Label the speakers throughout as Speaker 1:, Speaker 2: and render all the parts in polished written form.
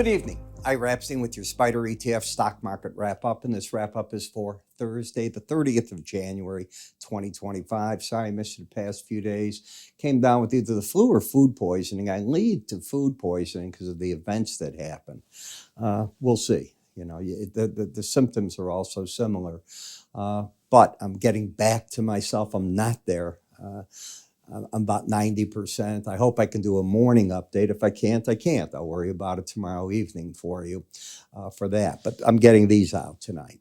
Speaker 1: Good evening. Ira Epstein with your Spider ETF stock market wrap-up, and this wrap-up is for Thursday, the 30th of January, 2025. Sorry I missed you the past few days. Came down with either the flu or food poisoning. I lead to food poisoning because of the events that happen. We'll see. You know, the symptoms are also similar, but I'm getting back to myself. I'm not there. I'm about 90%. I hope I can do a morning update. If I can't, I can't. I'll worry about it tomorrow evening for you for that. But I'm getting these out tonight.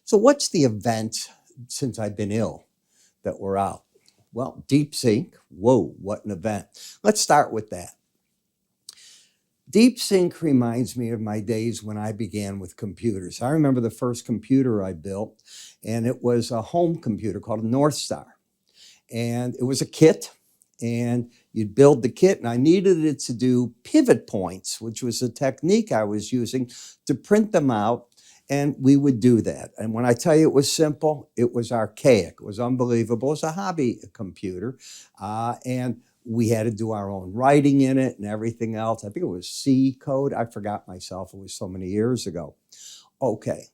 Speaker 1: So what's the event since I've been ill that we're out? Well, DeepSeek. Whoa, what an event. Let's start with that. DeepSeek reminds me of my days when I began with computers. I remember the first computer I built, and it was a home computer called a North Star. And it was a kit, and you'd build the kit, and I needed it to do pivot points, which was a technique I was using to print them out, and we would do that. And when I tell you it was simple, it was archaic. It was unbelievable. It was a hobby computer, and we had to do our own writing in it and everything else. I think it was C code. I forgot myself. It was so many years ago. Okay.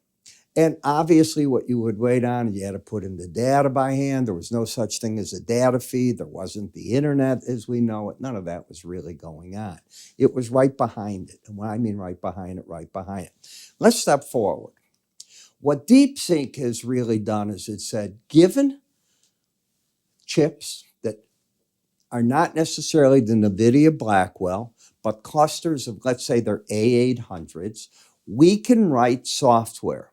Speaker 1: And obviously what you would wait on, you had to put in the data by hand. There was no such thing as a data feed. There wasn't the internet as we know it. None of that was really going on. It was right behind it. And when I mean right behind it, right behind it. Let's step forward. What DeepSeek has really done is it said, given chips that are not necessarily the NVIDIA Blackwell, but clusters of, let's say they're A800s, we can write software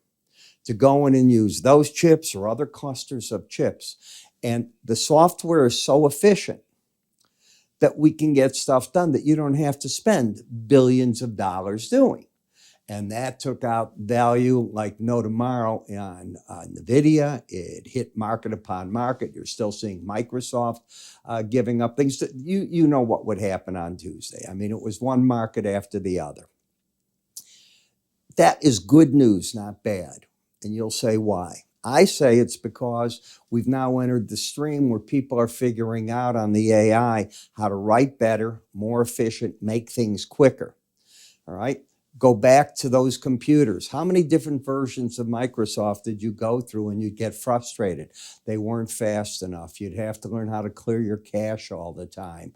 Speaker 1: to go in and use those chips or other clusters of chips. And the software is so efficient that we can get stuff done that you don't have to spend billions of dollars doing. And that took out value like no tomorrow on NVIDIA. It hit market upon market. You're still seeing Microsoft giving up things. You know what would happen on Tuesday. I mean, it was one market after the other. That is good news, not bad. And you'll say why. I say it's because we've now entered the stream where people are figuring out on the AI how to write better, more efficient, make things quicker. All right? Go back to those computers. How many different versions of Microsoft did you go through and you'd get frustrated? They weren't fast enough. You'd have to learn how to clear your cache all the time.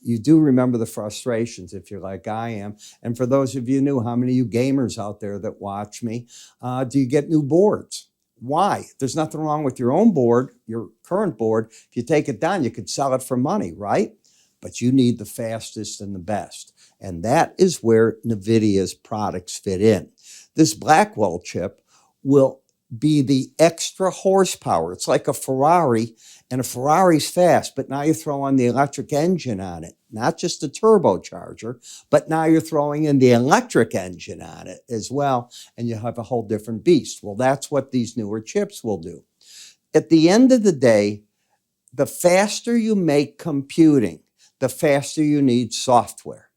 Speaker 1: You do remember the frustrations if you're like I am. And for those of you new, how many of you gamers out there that watch me, do you get new boards? Why? There's nothing wrong with your own board, your current board. If you take it down, you could sell it for money, right? But you need the fastest and the best. And that is where NVIDIA's products fit in. This Blackwell chip will be the extra horsepower. It's like a Ferrari, and a Ferrari's fast, but now you throw on the electric engine on it, not just a turbocharger, but now you're throwing in the electric engine on it as well, and you have a whole different beast. Well, that's what these newer chips will do. At the end of the day, the faster you make computing, the faster you need software.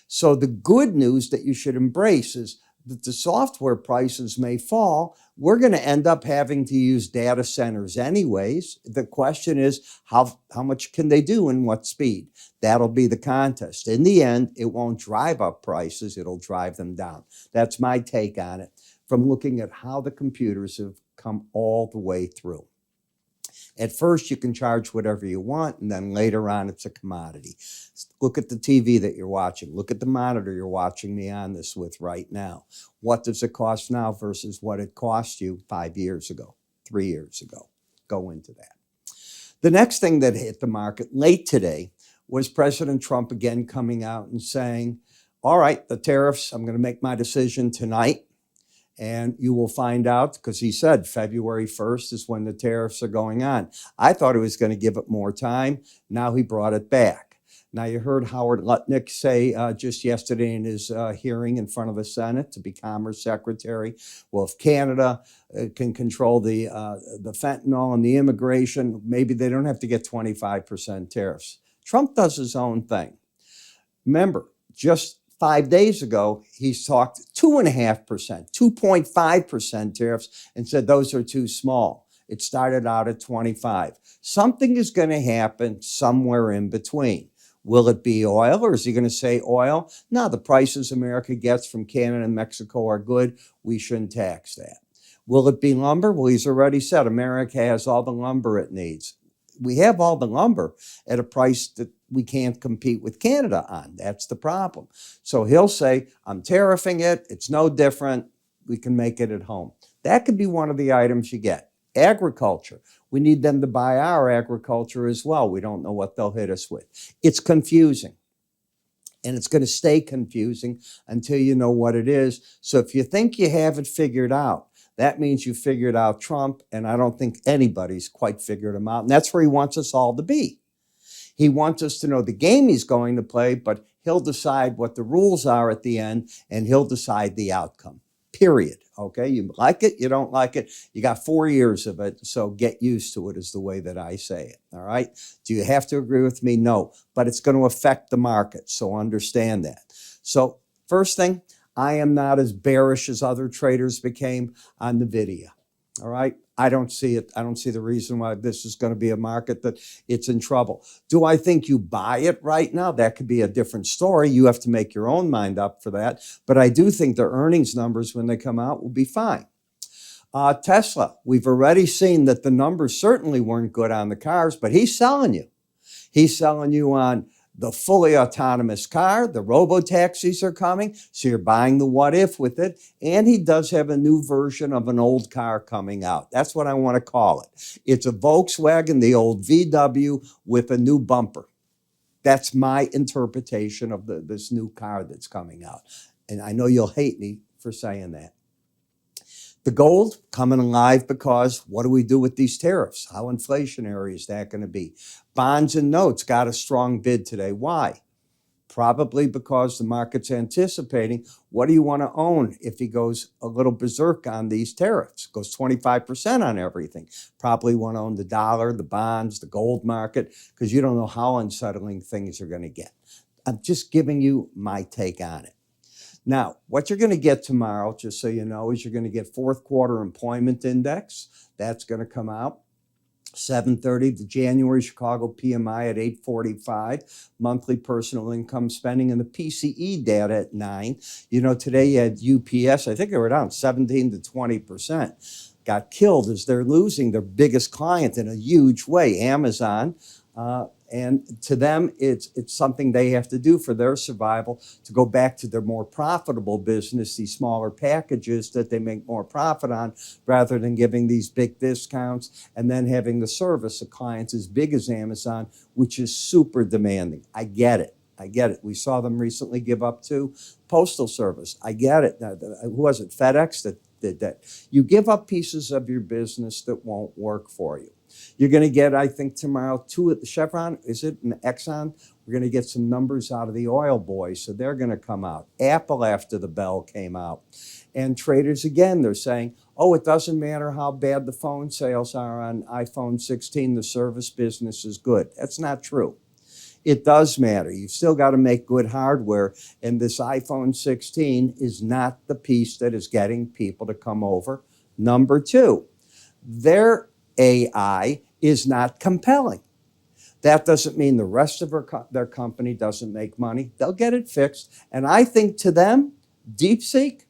Speaker 1: So the good news that you should embrace is that the software prices may fall. We're going to end up having to use data centers anyways. The question is, how much can they do and what speed? That'll be the contest. In the end, it won't drive up prices. It'll drive them down. That's my take on it from looking at how the computers have come all the way through. At first, you can charge whatever you want, and then later on, it's a commodity. Look at the TV that you're watching. Look at the monitor you're watching me on this with right now. What does it cost now versus what it cost you 5 years ago, 3 years ago? Go into that. The next thing that hit the market late today was President Trump again coming out and saying, all right, the tariffs, I'm going to make my decision tonight. And you will find out, because he said February 1st is when the tariffs are going on. I thought he was going to give it more time. Now he brought it back. Now you heard Howard Lutnick say just yesterday in his hearing in front of the Senate to be Commerce Secretary, well, if Canada can control the fentanyl and the immigration, maybe they don't have to get 25% tariffs. Trump does his own thing. Remember, just 5 days ago, he's talked 2.5%, 2.5% tariffs and said those are too small. It started out at 25. Something is going to happen somewhere in between. Will it be oil, or is he going to say oil? No, the prices America gets from Canada and Mexico are good. We shouldn't tax that. Will it be lumber? Well, he's already said America has all the lumber it needs. We have all the lumber at a price that we can't compete with Canada on. That's the problem. So he'll say, I'm tariffing it. It's no different. We can make it at home. That could be one of the items you get. Agriculture. We need them to buy our agriculture as well. We don't know what they'll hit us with. It's confusing. And it's going to stay confusing until you know what it is. So if you think you have it figured out, that means you figured out Trump, and I don't think anybody's quite figured him out. And that's where he wants us all to be. He wants us to know the game he's going to play, but he'll decide what the rules are at the end, and he'll decide the outcome, period. Okay, you like it, you don't like it. You got 4 years of it, so get used to it is the way that I say it, all right? Do you have to agree with me? No, but it's going to affect the market, so understand that. So first thing, I am not as bearish as other traders became on NVIDIA, all right? I don't see it. I don't see the reason why this is going to be a market that it's in trouble. Do I think you buy it right now? That could be a different story. You have to make your own mind up for that. But I do think their earnings numbers when they come out will be fine. Tesla, we've already seen that the numbers certainly weren't good on the cars, but he's selling you. He's selling you on the fully autonomous car. The robo-taxis are coming, so you're buying the what if with it. And he does have a new version of an old car coming out. That's what I want to call it. It's a Volkswagen, the old VW, with a new bumper. That's my interpretation of this new car that's coming out. And I know you'll hate me for saying that. The gold coming alive because what do we do with these tariffs? How inflationary is that going to be? Bonds and notes got a strong bid today. Why? Probably because the market's anticipating what do you want to own if he goes a little berserk on these tariffs, goes 25% on everything. Probably want to own the dollar, the bonds, the gold market, because you don't know how unsettling things are going to get. I'm just giving you my take on it. Now, what you're going to get tomorrow, just so you know, is you're going to get fourth quarter employment index. That's going to come out. 7:30, the January Chicago PMI at 8:45, monthly personal income spending, and the PCE data at 9. You know, today you had UPS, I think they were down 17 to 20%. Got killed as they're losing their biggest client in a huge way, Amazon. And to them, it's something they have to do for their survival to go back to their more profitable business, these smaller packages that they make more profit on, rather than giving these big discounts and then having the service of clients as big as Amazon, which is super demanding. I get it. I get it. We saw them recently give up to Postal Service. I get it. Who was it? FedEx that did that. You give up pieces of your business that won't work for you. You're going to get, I think, tomorrow, two at the Chevron, is it, and Exxon? We're going to get some numbers out of the oil boys, so they're going to come out. Apple, after the bell, came out. And traders, again, they're saying, oh, it doesn't matter how bad the phone sales are on iPhone 16, the service business is good. That's not true. It does matter. You've still got to make good hardware, and this iPhone 16 is not the piece that is getting people to come over. Number two, their AI is not compelling. That doesn't mean the rest of their company doesn't make money. They'll get it fixed. And I think to them, DeepSeek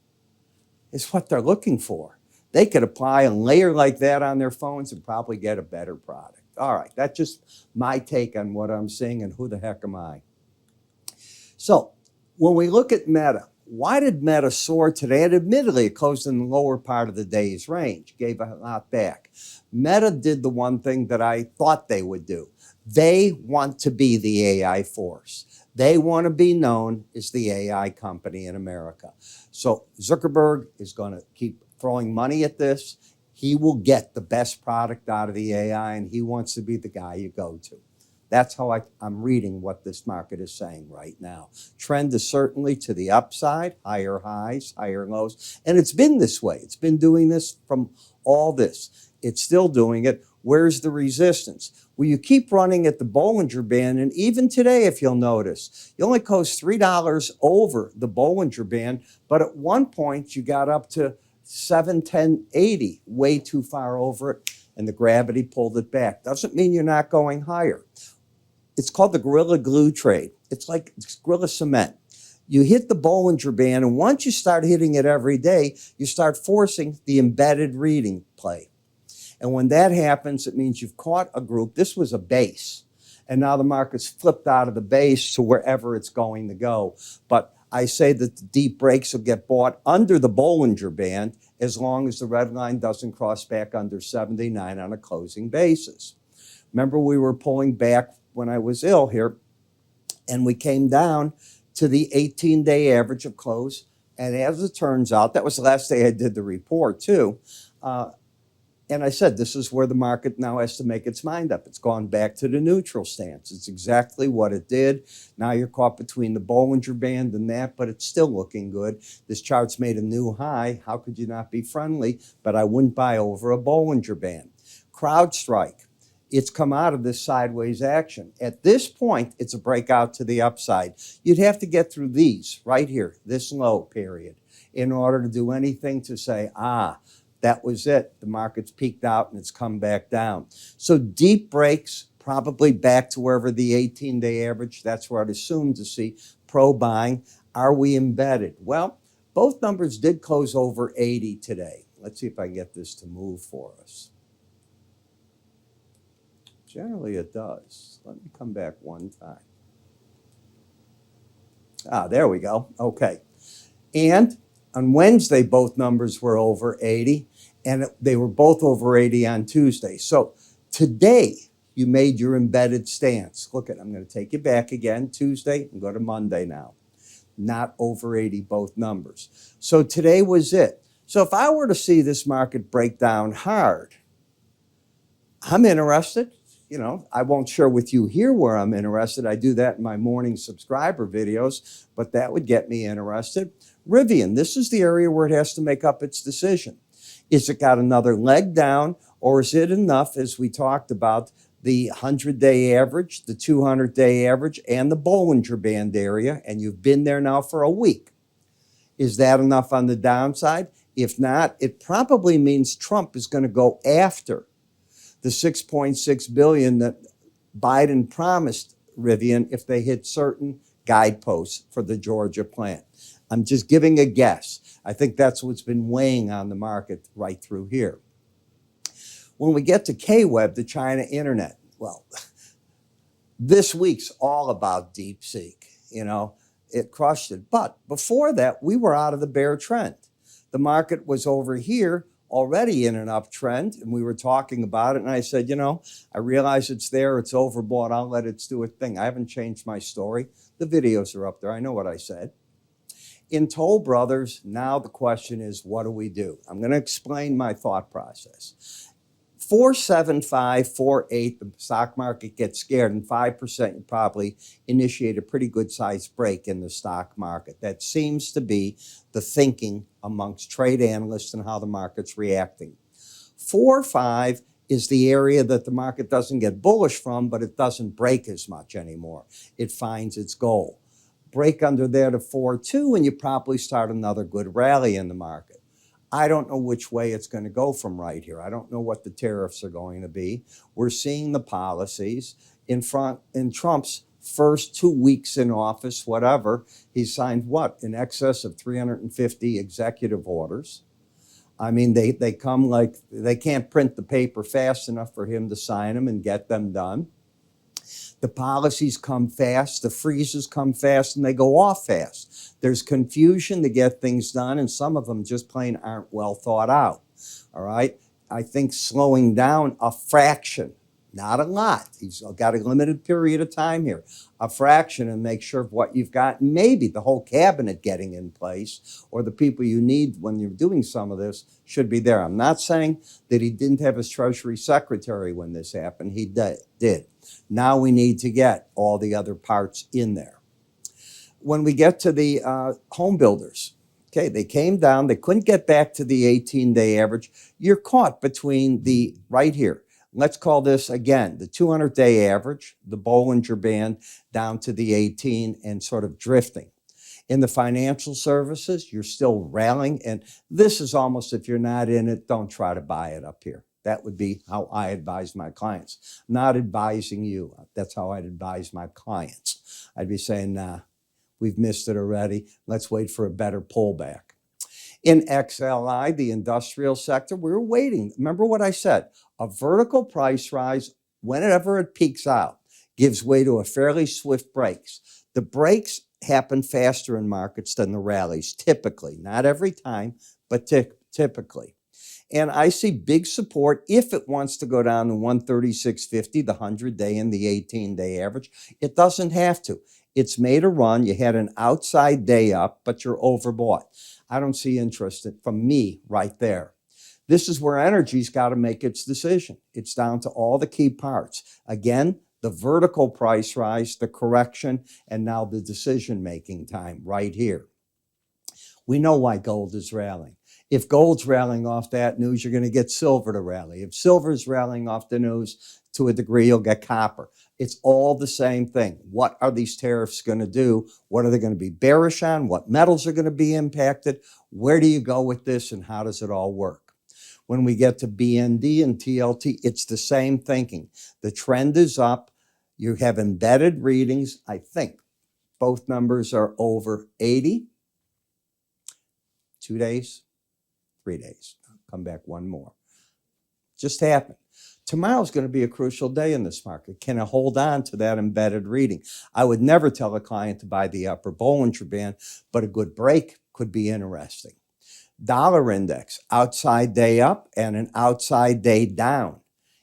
Speaker 1: is what they're looking for. They could apply a layer like that on their phones and probably get a better product. All right, that's just my take on what I'm seeing, and who the heck am I? So when we look at Meta, why did Meta soar today? And admittedly, it closed in the lower part of the day's range, gave a lot back. Meta did the one thing that I thought they would do. They want to be the AI force. They want to be known as the AI company in America. So Zuckerberg is going to keep throwing money at this. He will get the best product out of the AI, and he wants to be the guy you go to. That's how I'm reading what this market is saying right now. Trend is certainly to the upside, higher highs, higher lows. And it's been this way. It's been doing this from all this. It's still doing it. Where's the resistance? Well, you keep running at the Bollinger Band, and even today, if you'll notice, you only closed $3 over the Bollinger Band, but at one point you got up to 710.80, way too far over it, and the gravity pulled it back. Doesn't mean you're not going higher. It's called the Gorilla Glue trade. It's like Gorilla Cement. You hit the Bollinger Band, and once you start hitting it every day, you start forcing the embedded reading play. And when that happens, it means you've caught a group. This was a base. And now the market's flipped out of the base to wherever it's going to go. But I say that the deep breaks will get bought under the Bollinger Band as long as the red line doesn't cross back under 79 on a closing basis. Remember, we were pulling back when I was ill here, and we came down to the 18-day average of close. And as it turns out, that was the last day I did the report too. And I said, this is where the market now has to make its mind up. It's gone back to the neutral stance. It's exactly what it did. Now you're caught between the Bollinger Band and that, but it's still looking good. This chart's made a new high. How could you not be friendly? But I wouldn't buy over a Bollinger Band. CrowdStrike, it's come out of this sideways action. At this point, it's a breakout to the upside. You'd have to get through these right here, this low period, in order to do anything to say, that was it. The market's peaked out and it's come back down. So deep breaks, probably back to wherever the 18-day average, that's where I'd assume to see pro-buying. Are we embedded? Well, both numbers did close over 80 today. Let's see if I can get this to move for us. Generally it does. Let me come back one time. There we go. Okay. And on Wednesday, both numbers were over 80, and they were both over 80 on Tuesday. So today, you made your embedded stance. Look at, I'm going to take you back again, Tuesday, and go to Monday now. Not over 80, both numbers. So today was it. So if I were to see this market break down hard, I'm interested. You know, I won't share with you here where I'm interested. I do that in my morning subscriber videos, but that would get me interested. Rivian, this is the area where it has to make up its decision. Is it got another leg down, or is it enough, as we talked about, the 100-day average, the 200-day average, and the Bollinger Band area, and you've been there now for a week? Is that enough on the downside? If not, it probably means Trump is going to go after the $6.6 billion that Biden promised Rivian if they hit certain guideposts for the Georgia plant. I'm just giving a guess. I think that's what's been weighing on the market right through here. When we get to KWeb, the China internet, well, this week's all about DeepSeek. You know, it crushed it. But before that, we were out of the bear trend. The market was over here already in an uptrend, and we were talking about it, and I said, you know, I realize it's there, it's overbought, I'll let it do its thing. I haven't changed my story. The videos are up there, I know what I said. In Toll Brothers, now the question is, what do we do? I'm going to explain my thought process. 475, 48, the stock market gets scared, and 5% you probably initiate a pretty good sized break in the stock market. That seems to be the thinking amongst trade analysts and how the market's reacting. 4.5 is the area that the market doesn't get bullish from, but it doesn't break as much anymore. It finds its goal. Break under there to 4.2 and you probably start another good rally in the market. I don't know which way it's going to go from right here. I don't know what the tariffs are going to be. We're seeing the policies in Trump's first 2 weeks in office, whatever. He signed what? In excess of 350 executive orders. I mean, they come like, they can't print the paper fast enough for him to sign them and get them done. The policies come fast, the freezes come fast, and they go off fast. There's confusion to get things done, and some of them just plain aren't well thought out, all right? I think slowing down a fraction, not a lot. He's got a limited period of time here, a fraction, and make sure of what you've got, maybe the whole cabinet getting in place, or the people you need when you're doing some of this should be there. I'm not saying that he didn't have his Treasury Secretary when this happened. He did. Now we need to get all the other parts in there. When we get to the home builders, okay, they came down. They couldn't get back to the 18-day average. You're caught between the, right here, let's call this, again, the 200-day average, the Bollinger Band, down to the 18 and sort of drifting. In the financial services, you're still rallying. And this is almost, if you're not in it, don't try to buy it up here. That would be how I advise my clients. Not advising you. That's how I'd advise my clients. I'd be saying, nah, we've missed it already. Let's wait for a better pullback. In XLI, the industrial sector, we were waiting. Remember what I said? A vertical price rise, whenever it peaks out, gives way to a fairly swift breaks. The breaks happen faster in markets than the rallies, typically. Not every time, but typically. And I see big support if it wants to go down to 136.50, the 100-day and the 18-day average. It doesn't have to. It's made a run. You had an outside day up, but you're overbought. I don't see interest from me right there. This is where energy's got to make its decision. It's down to all the key parts. Again, the vertical price rise, the correction, and now the decision-making time right here. We know why gold is rallying. If gold's rallying off that news, you're going to get silver to rally. If silver's rallying off the news, to a degree, you'll get copper. It's all the same thing. What are these tariffs going to do? What are they going to be bearish on? What metals are going to be impacted? Where do you go with this, and how does it all work? When we get to BND and TLT, it's the same thinking. The trend is up. You have embedded readings. I think both numbers are over 80. 2 days, 3 days. I'll come back one more. Just happened. Tomorrow's going to be a crucial day in this market. Can I hold on to that embedded reading? I would never tell a client to buy the upper Bollinger Band, but a good break could be interesting. Dollar index, outside day up and an outside day down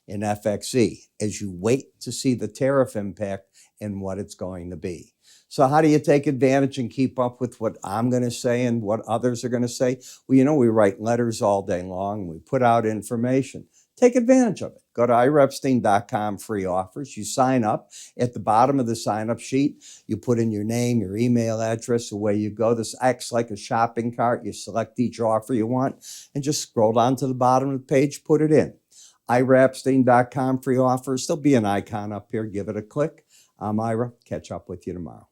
Speaker 1: in FXE as you wait to see the tariff impact and what it's going to be. So how do you take advantage and keep up with what I'm going to say and what others are going to say? Well, you know, we write letters all day long. We put out information. Take advantage of it. Go to IraEpstein.com, free offers. You sign up. At the bottom of the sign-up sheet, you put in your name, your email address, away you go. This acts like a shopping cart. You select each offer you want and just scroll down to the bottom of the page, put it in. IraEpstein.com, free offers. There'll be an icon up here. Give it a click. I'm Ira. Catch up with you tomorrow.